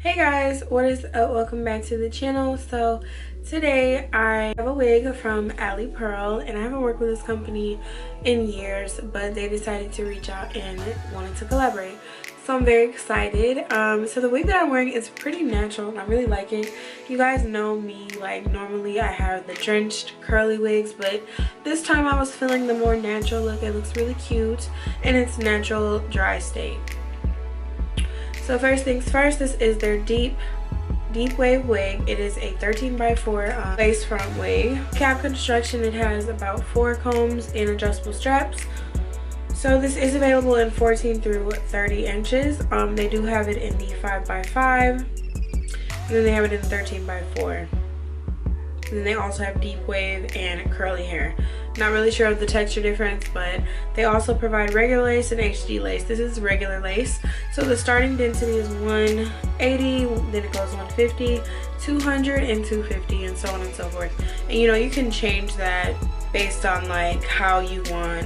Hey guys, what is up? Welcome back to the channel. So today I have a wig from Alipearl, and I haven't worked with this company in years, but they decided to reach out and wanted to collaborate. So I'm very excited. So the wig that I'm wearing is pretty natural and I really like it. You guys know me, like normally I have the drenched curly wigs, but this time I was feeling the more natural look. It looks really cute and it's natural dry state. So first things first, this is their deep wave wig. It is a 13x4 lace front wig. Cap construction, it has about 4 combs and adjustable straps. So this is available in 14 through 30 inches. They do have it in the 5x5, and then they have it in 13x4. And then they also have deep wave and curly hair. Not really sure of the texture difference, but they also provide regular lace and HD lace. This is regular lace. So the starting density is 180, then it goes 150, 200, and 250, and so on and so forth. And you know, you can change that based on like how you want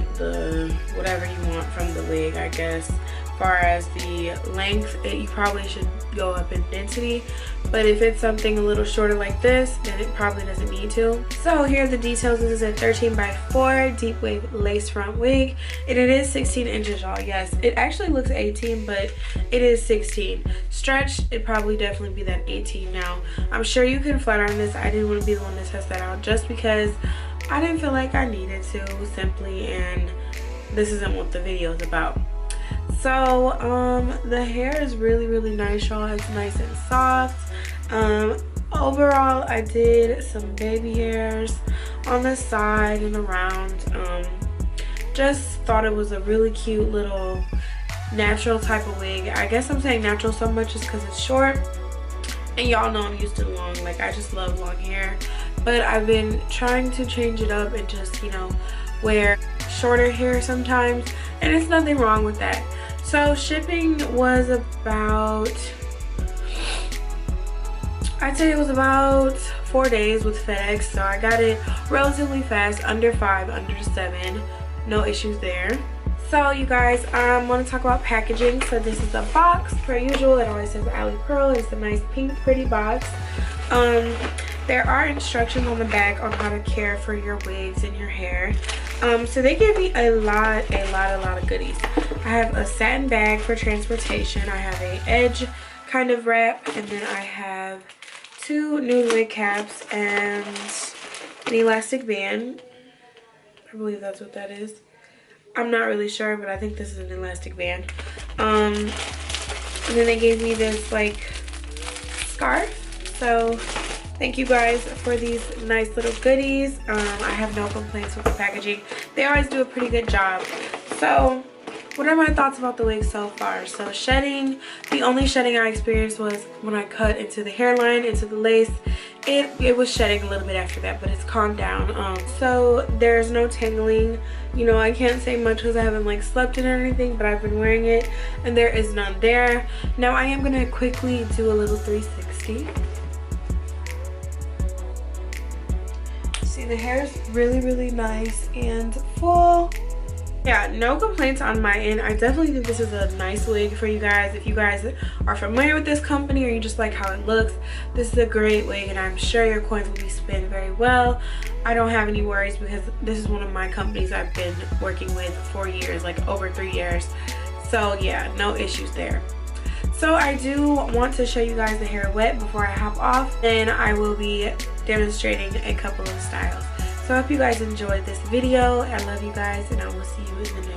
whatever you want from the wig, I guess. As far as the length, you probably should go up in density, but if it's something a little shorter like this, then it probably doesn't need to. So here are the details. This is a 13x4 deep wave lace front wig, and it is 16 inches, y'all. Yes, it actually looks 18, but it is 16. Stretched, it'd probably definitely be that 18. Now I'm sure you can flat iron this. I didn't want to be the one to test that out just because I didn't feel like I needed to, simply, and this isn't what the video is about. So the hair is really nice, y'all. It's nice and soft. Overall, I did some baby hairs on the side and around. Just thought it was a really cute little natural type of wig. I guess I'm saying natural so much just because it's short, and y'all know I'm used to long. Like, I just love long hair, but I've been trying to change it up and just, you know, wear shorter hair sometimes, and it's nothing wrong with that. So shipping was about, I'd say it was about 4 days with FedEx. So I got it relatively fast, under 5, under 7, no issues there. So you guys, I want to talk about packaging. So this is a box per usual. It always says Alipearl. It's a nice pink pretty box. There are instructions on the back on how to care for your wigs and your hair. So they gave me a lot of goodies. I have a satin bag for transportation. I have a edge kind of wrap, and then I have 2 new wig caps and an elastic band. I believe that's what that is. I'm not really sure, but I think this is an elastic band. And then they gave me this like scarf. So thank you guys for these nice little goodies. I have no complaints with the packaging. They always do a pretty good job. So what are my thoughts about the wig so far? So shedding, the only shedding I experienced was when I cut into the hairline, into the lace. It was shedding a little bit after that, but it's calmed down. So there's no tangling. You know, I can't say much because I haven't like slept in it or anything, but I've been wearing it and there is none there. Now I am going to quickly do a little 360. See, the hair is really nice and full. Yeah, no complaints on my end. I definitely think this is a nice wig for you guys. If you guys are familiar with this company or you just like how it looks, this is a great wig, and I'm sure your coins will be spent very well. I don't have any worries because this is one of my companies I've been working with for years, like over 3 years. So yeah, no issues there. So I do want to show you guys the hair wet before I hop off, and I will be demonstrating a couple of styles. So I hope you guys enjoyed this video. I love you guys, and I will see you in the next